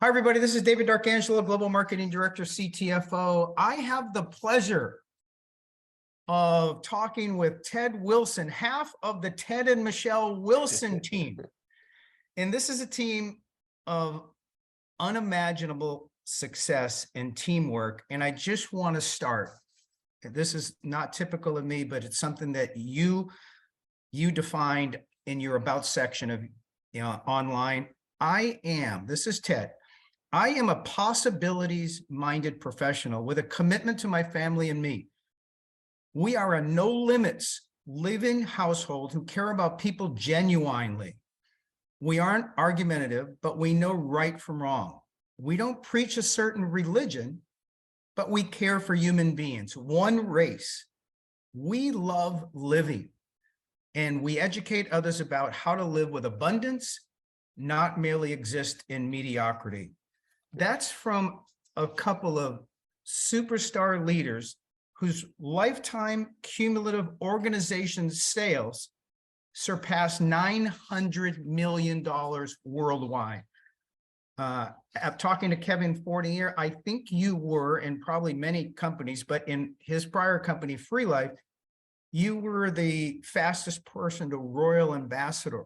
Hi, everybody. This is David D'Arcangelo, Global Marketing Director, CTFO. I have the pleasure of talking with Ted Wilson, half of the Ted and Michelle Wilson team. And this is a team of unimaginable success and teamwork. And I just want to start. This is not typical of me, but it's something that you defined in your about section of online. This is Ted. I am a possibilities-minded professional with a commitment to my family and me. We are a no-limits living household who care about people genuinely. We aren't argumentative, but we know right from wrong. We don't preach a certain religion, but we care for human beings, one race. We love living, and we educate others about how to live with abundance, not merely exist in mediocrity. That's from a couple of superstar leaders whose lifetime cumulative organization sales surpassed $900 million worldwide. I'm talking to Kevin Fortier. I think you were in probably many companies, but in his prior company, Free Life, you were the fastest person to Royal Ambassador.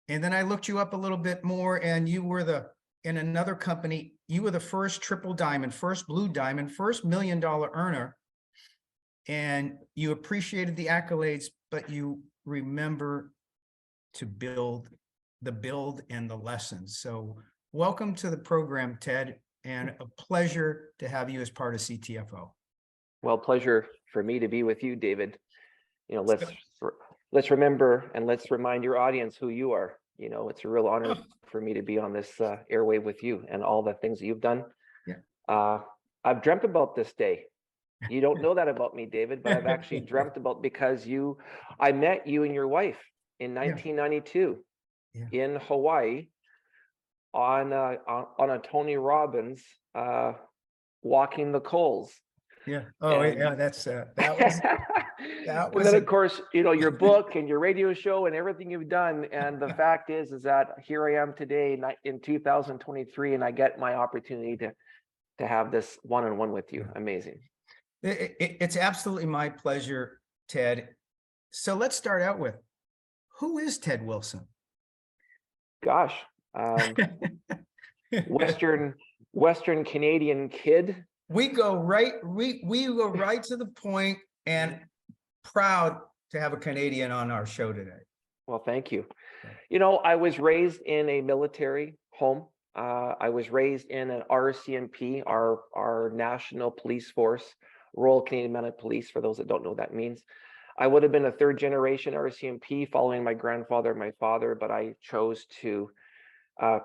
And then I looked you up a little bit more, and you were in another company, you were the first triple diamond, first blue diamond, first $1 million earner. And you appreciated the accolades, but you remember to build and the lessons. So welcome to the program, Ted, and a pleasure to have you as part of CTFO. Well, pleasure for me to be with you, David. Let's remember and let's remind your audience who you are. It's a real honor for me to be on this airwave with you and all the things that you've done. Yeah. I've dreamt about this day. You don't know that about me, David, but I've actually dreamt about, because I met you and your wife in 1992 in Hawaii on a Tony Robbins walking the coals. Yeah. Oh, yeah. That was. And then, of course, your book and your radio show and everything you've done. And the fact is that here I am today in 2023, and I get my opportunity to have this one-on-one with you. Amazing. It's absolutely my pleasure, Ted. So let's start out with, who is Ted Wilson? Gosh, Western Canadian kid. We go right to the point, and proud to have a Canadian on our show today. Well, thank you. I was raised in a military home. I was raised in an RCMP, our national police force, Royal Canadian Mounted Police, for those that don't know what that means. I would have been a third generation RCMP following my grandfather and my father, but I chose to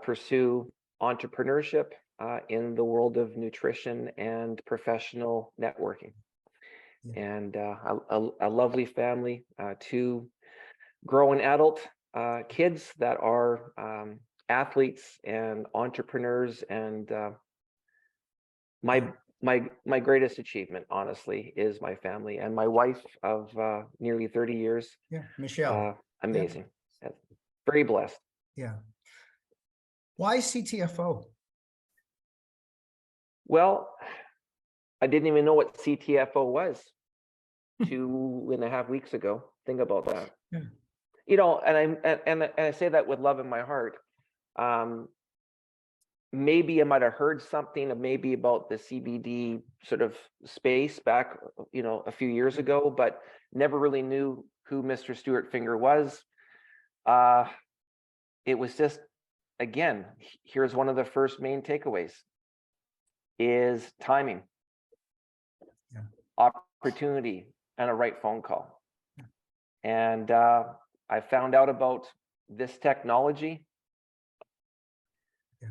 pursue entrepreneurship in the world of nutrition and professional networking. And a lovely family, two growing adult kids that are athletes and entrepreneurs. And my greatest achievement, honestly, is my family and my wife of nearly 30 years. Yeah, Michelle. Amazing. Yeah. Very blessed. Yeah. Why CTFO? Well, I didn't even know what CTFO was 2.5 weeks ago. Think about that. Yeah. And I say that with love in my heart. Maybe I might have heard something maybe about the CBD sort of space back, a few years ago, but never really knew who Mr. Stuart Finger was. It was just, again, here's one of the first main takeaways is timing, opportunity, and a right phone call. And I found out about this technology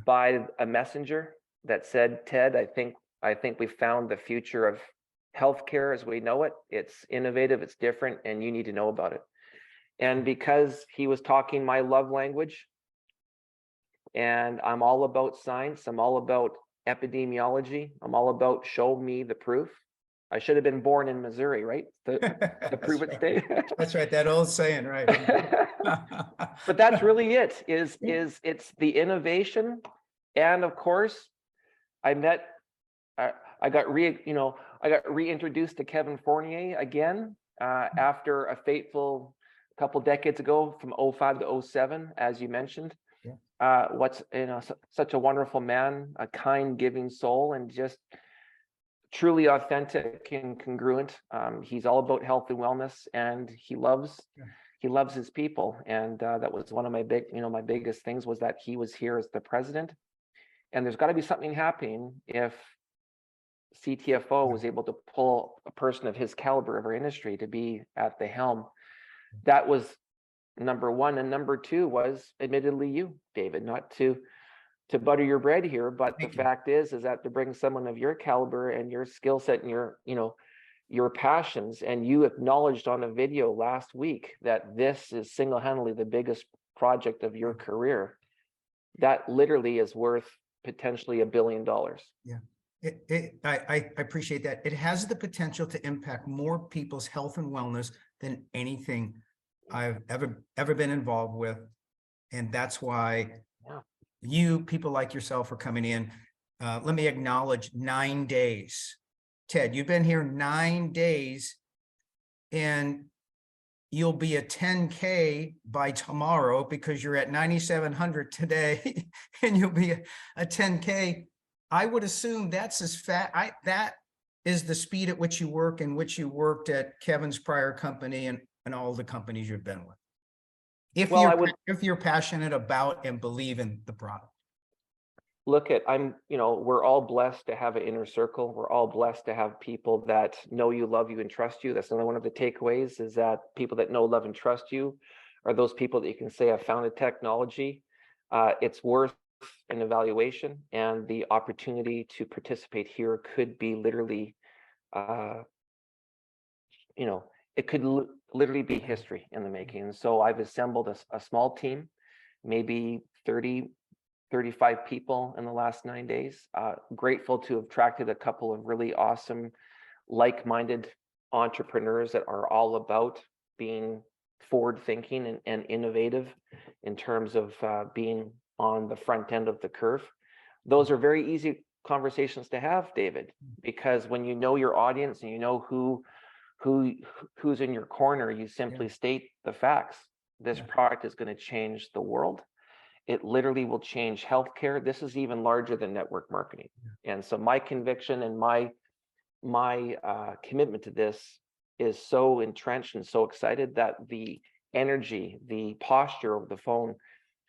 by a messenger that said, Ted, I think we found the future of healthcare as we know it. It's innovative, it's different, and you need to know about it. And because he was talking my love language, and I'm all about science, I'm all about epidemiology, I'm all about show me the proof. I should have been born in Missouri, right? The prove it state. That's right. That old saying, right? But that's really it. Is it's the innovation And of course, I met, I got reintroduced to Kevin Fournier again after a fateful couple decades ago from 05 to 07, as you mentioned. Yeah. Such a wonderful man, a kind, giving soul, and just truly authentic and congruent. He's all about health and wellness, and he loves his people. And that was one of my biggest things, was that he was here as the president. And there's got to be something happening if CTFO was able to pull a person of his caliber of our industry to be at the helm. That was number one. And number two was admittedly you, David, not to butter your bread here, but the fact is that to bring someone of your caliber and your skill set and your passions, and you acknowledged on a video last week that this is single-handedly the biggest project of your career, that literally is worth potentially $1 billion. Yeah. I appreciate that. It has the potential to impact more people's health and wellness than anything I've ever been involved with. And that's why people like yourself are coming in. Let me acknowledge 9 days. Ted, you've been here 9 days, and you'll be a 10K by tomorrow because you're at 9,700 today, and you'll be a 10K. I would assume that's as fast. That is the speed at which you work, and which you worked at Kevin's prior company and all the companies you've been with. If you're passionate about and believe in the product. We're all blessed to have an inner circle. We're all blessed to have people that know you, love you, and trust you. That's another one of the takeaways, is that people that know, love, and trust you are those people that you can say, I found a technology. It's worth an evaluation, and the opportunity to participate here could be literally, it could literally be history in the making. And so I've assembled a small team, maybe 30, 35 people in the last 9 days. Grateful to have attracted a couple of really awesome, like-minded entrepreneurs that are all about being forward-thinking and innovative in terms of being on the front end of the curve. Those are very easy conversations to have, David, because when you know your audience and you know who's in your corner, you simply state the facts. This product is going to change the world. It literally will change healthcare. This is even larger than network marketing. And so my conviction and my commitment to this is so entrenched and so excited that the energy, the posture of the phone,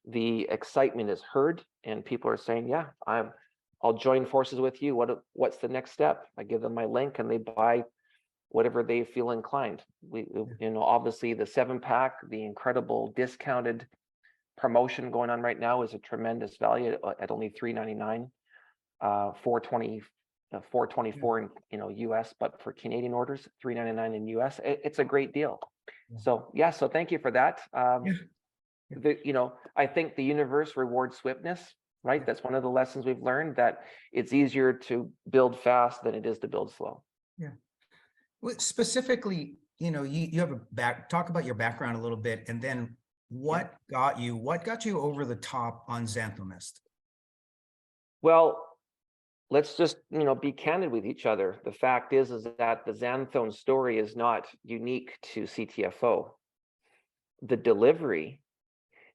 the excitement is heard, and people are saying, yeah, I'll join forces with you. What's the next step? I give them my link and they buy whatever they feel inclined. Obviously the 7-pack, the incredible discounted promotion going on right now is a tremendous value at only $399, $424 in US, but for Canadian orders, $399 in US. It's a great deal. So so thank you for that. I think the universe rewards swiftness, right? That's one of the lessons we've learned, that it's easier to build fast than it is to build slow. Yeah. Well, specifically, you have talk about your background a little bit, and then what got you over the top on XanthoMyst? Well, let's just, be candid with each other. The fact is that the Xanthone story is not unique to CTFO. The delivery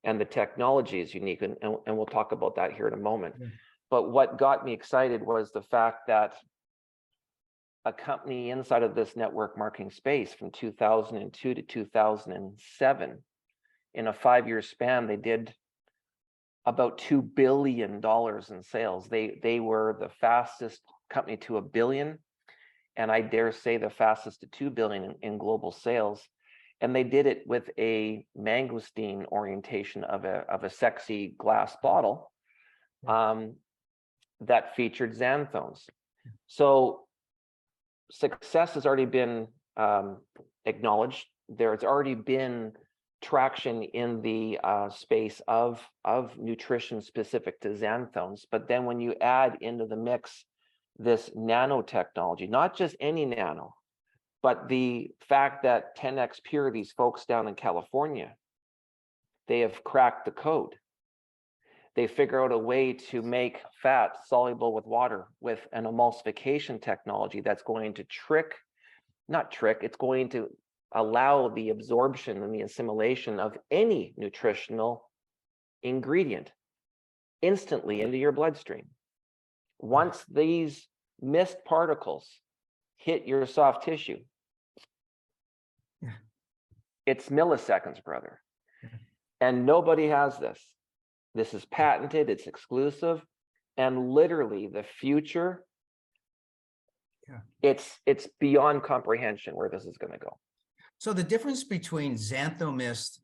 and the technology is unique, and we'll talk about that here in a moment. But what got me excited was the fact that a company inside of this network marketing space from 2002 to 2007, in a 5-year span, they did about $2 billion in sales. They were the fastest company to $1 billion, and I dare say the fastest to $2 billion in global sales. And they did it with a mangosteen orientation of a sexy glass bottle that featured xanthones. So success has already been acknowledged. There's already been traction in the space of nutrition specific to xanthones. But then when you add into the mix this nanotechnology, not just any nano, but the fact that 10x Pure, these folks down in California, they have cracked the code. they figure out a way to make fat soluble with water with an emulsification technology that's going to it's going to allow the absorption and the assimilation of any nutritional ingredient instantly into your bloodstream. Once these mist particles hit your soft tissue, it's milliseconds, brother. And nobody has this. This is patented, it's exclusive, and literally the future, it's beyond comprehension where this is going to go. So the difference between XanthoMyst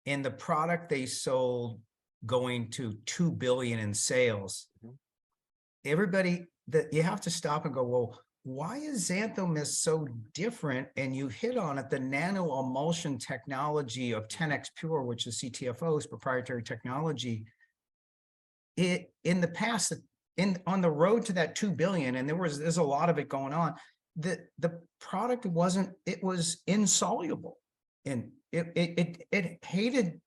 and the product they sold going to 2 billion in sales, everybody that you have to stop and go, well, why is XanthoMyst so different? And you hit on it, the nano emulsion technology of 10x Pure, which is CTFO's proprietary technology. It in the past, on the road to that 2 billion, and there's a lot of it going on, the product was insoluble, and it hated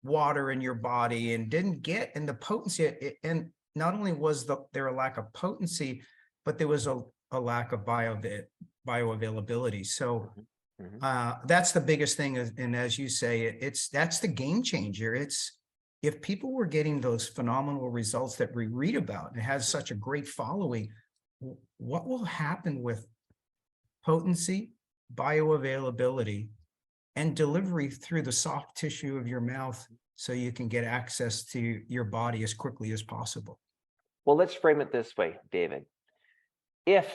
water in your body and didn't get in the potency. And not only was there a lack of potency, but there was a lack of bioavailability. So that's the biggest thing. And as you say, that's the game changer. If people were getting those phenomenal results that we read about, and it has such a great following, what will happen with potency, bioavailability, and delivery through the soft tissue of your mouth so you can get access to your body as quickly as possible? Well, let's frame it this way, David. If,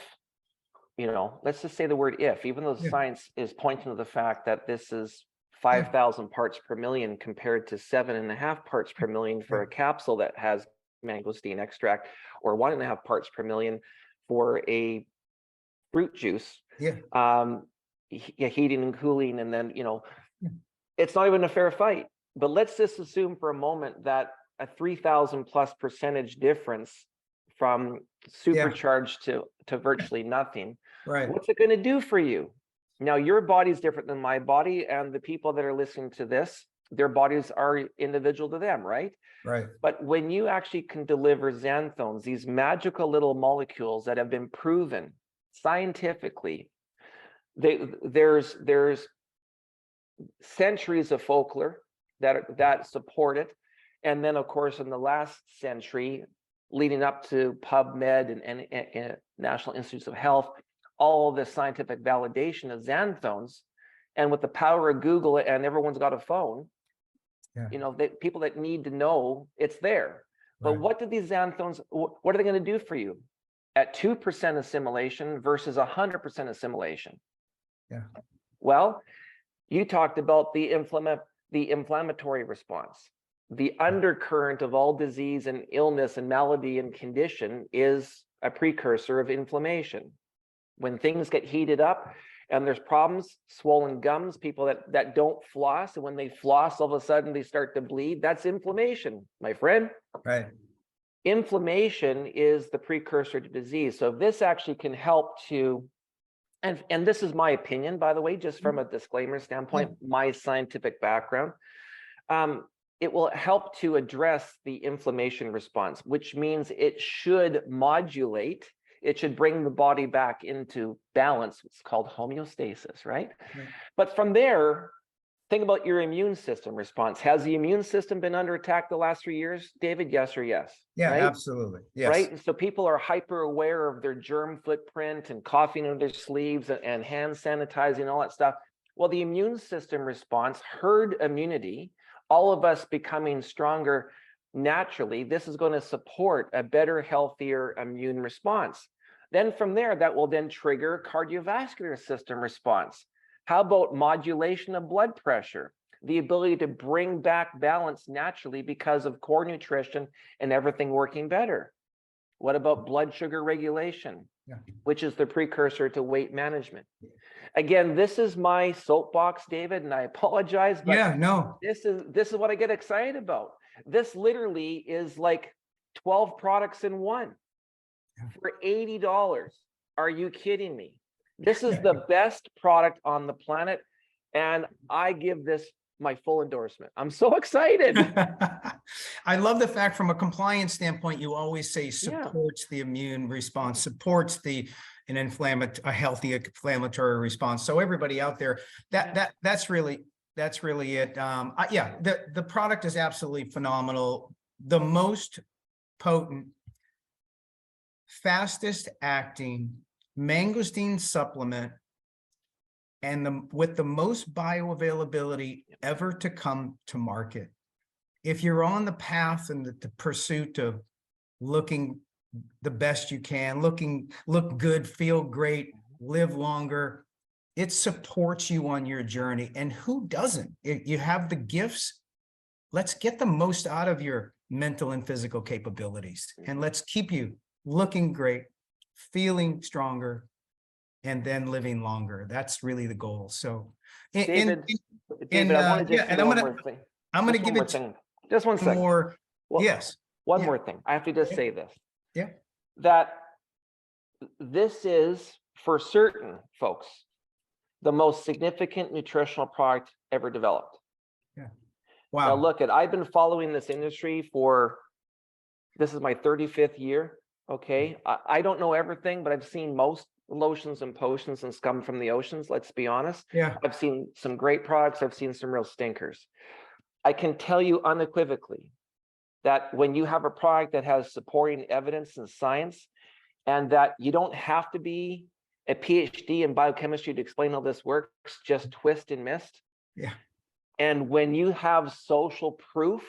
let's just say the word if, even though science is pointing to the fact that this is 5,000 parts per million compared to 7.5 parts per million for a capsule that has mangosteen extract, or 1.5 parts per million for a fruit juice, heating and cooling, and then, it's not even a fair fight. But let's just assume for a moment that a 3,000+% difference from supercharged to virtually nothing. Right. What's it going to do for you? Now, your body's different than my body, and the people that are listening to this, their bodies are individual to them, right? Right. But when you actually can deliver xanthones, these magical little molecules that have been proven scientifically, there's centuries of folklore that support it. And then, of course, in the last century, leading up to PubMed and National Institutes of Health, all of the scientific validation of xanthones, and with the power of Google, and everyone's got a phone, people that need to know it's there. But what do these xanthones, what are they going to do for you at 2% assimilation versus 100% assimilation? Well, you talked about the inflammatory response. The undercurrent of all disease and illness and malady and condition is a precursor of inflammation. When things get heated up and there's problems, swollen gums, people that don't floss, and when they floss, all of a sudden they start to bleed, that's inflammation, my friend. Right. Inflammation is the precursor to disease. So this actually can help to, and this is my opinion, by the way, just from a disclaimer standpoint, my scientific background, it will help to address the inflammation response, which means it should modulate, it should bring the body back into balance. It's called homeostasis, right? But from there, think about your immune system response. Has the immune system been under attack the last 3 years, David? Yes or yes? Yeah, right? absolutely. Yes. Right. And so people are hyper aware of their germ footprint and coughing in their sleeves and hand sanitizing, all that stuff. Well, the immune system response, herd immunity, all of us becoming stronger naturally, this is going to support a better, healthier immune response. Then from there, that will then trigger cardiovascular system response. How about modulation of blood pressure? The ability to bring back balance naturally because of core nutrition and everything working better. What about blood sugar regulation, which is the precursor to weight management? Again, this is my soapbox, David, and I apologize, but this is what I get excited about. This literally is like 12 products in one for $80. Are you kidding me? This is the best product on the planet, and I give this my full endorsement. I'm so excited. I love the fact from a compliance standpoint, you always say supports the immune response, supports a healthy inflammatory response. So everybody out there, that's really it. Yeah, the product is absolutely phenomenal. The most potent, fastest acting mangosteen supplement, and with the most bioavailability ever to come to market. If you're on the path and the pursuit of looking the best you can, look good, feel great, live longer, it supports you on your journey. And who doesn't? If you have the gifts, let's get the most out of your mental and physical capabilities. And let's keep you looking great, feeling stronger, and then living longer. That's really the goal. So, David, I want to just say one more thing. I'm going to give it just one second. More. Well, yes. One more thing. I have to just say this. Yeah. That this is, for certain folks, the most significant nutritional product ever developed. Yeah. Wow. Now look, I've been following this industry this is my 35th year. Okay. I don't know everything, but I've seen most lotions and potions and scum from the oceans. Let's be honest. Yeah. I've seen some great products. I've seen some real stinkers. I can tell you unequivocally that when you have a product that has supporting evidence and science, and that you don't have to be a PhD in biochemistry to explain how this works, just twist and mist. Yeah. And when you have social proof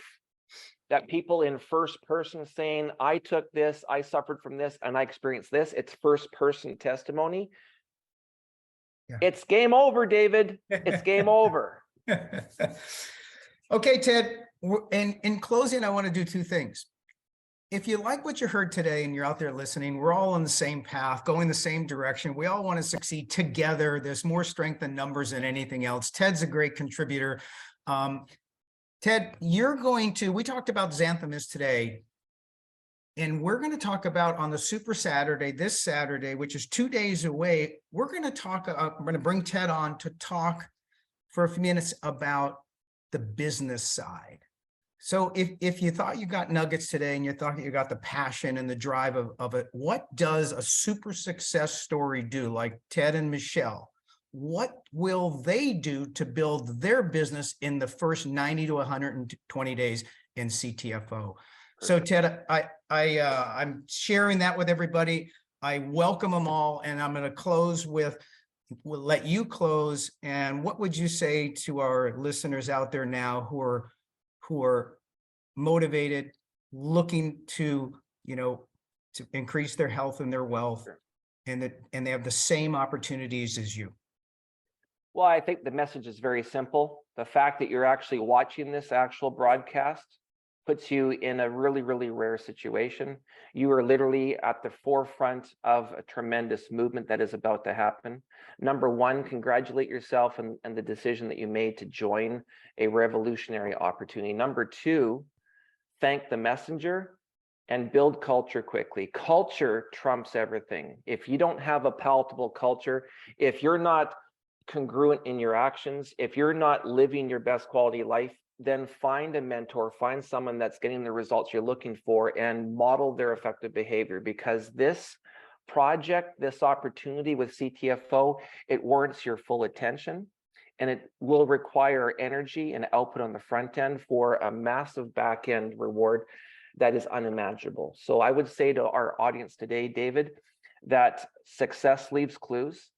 that people in first person saying, I took this, I suffered from this, and I experienced this, it's first person testimony. Yeah. It's game over, David. It's game over. Okay, Ted, in closing, I want to do two things. If you like what you heard today and you're out there listening, we're all on the same path, going the same direction. We all want to succeed together. There's more strength in numbers than anything else. Ted's a great contributor. Ted, we talked about XanthoMyst today, and we're going to talk about on the Super Saturday, this Saturday, which is 2 days away. We're going to bring Ted on to talk for a few minutes about the business side. So if you thought you got nuggets today and you thought you got the passion and the drive of it, what does a super success story do? Like Ted and Michelle, what will they do to build their business in the first 90 to 120 days in CTFO? So Ted, I'm sharing that with everybody. I welcome them all, and I'm going to close with, we'll let you close. And what would you say to our listeners out there now who are motivated, looking to increase their health and their wealth, and they have the same opportunities as you? Well, I think the message is very simple. The fact that you're actually watching this actual broadcast puts you in a really, really rare situation. You are literally at the forefront of a tremendous movement that is about to happen. Number one, congratulate yourself and the decision that you made to join a revolutionary opportunity. Number two, thank the messenger and build culture quickly. Culture trumps everything. If you don't have a palatable culture, if you're not congruent in your actions, if you're not living your best quality life, then find a mentor, find someone that's getting the results you're looking for, and model their effective behavior, because this project, this opportunity with CTFO, it warrants your full attention, and it will require energy and output on the front end for a massive back end reward that is unimaginable. So I would say to our audience today, David, that success leaves clues.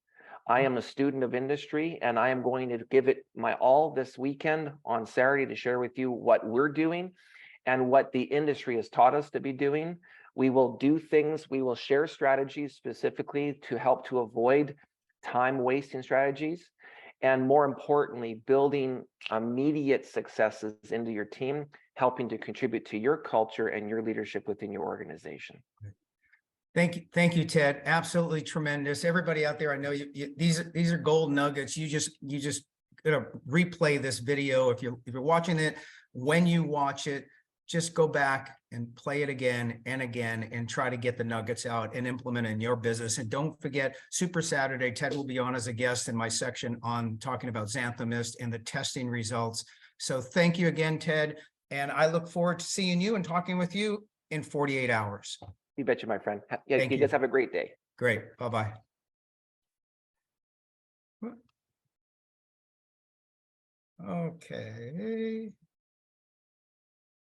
I am a student of industry, and I am going to give it my all this weekend on Saturday to share with you what we're doing and what the industry has taught us to be doing. We will do things, we will share strategies specifically to help to avoid time-wasting strategies, and more importantly, building immediate successes into your team, helping to contribute to your culture and your leadership within your organization. Thank you, Ted. Absolutely tremendous. Everybody out there, I know these are gold nuggets. You just gotta replay this video. If you're watching it, when you watch it, just go back and play it again and again and try to get the nuggets out and implement in your business. And don't forget, Super Saturday, Ted will be on as a guest in my section on talking about XanthoMyst and the testing results. So thank you again, Ted. And I look forward to seeing you and talking with you in 48 hours. You betcha, my friend. Yeah, Thank you you. guys have a great day. Great. Bye-bye. Okay.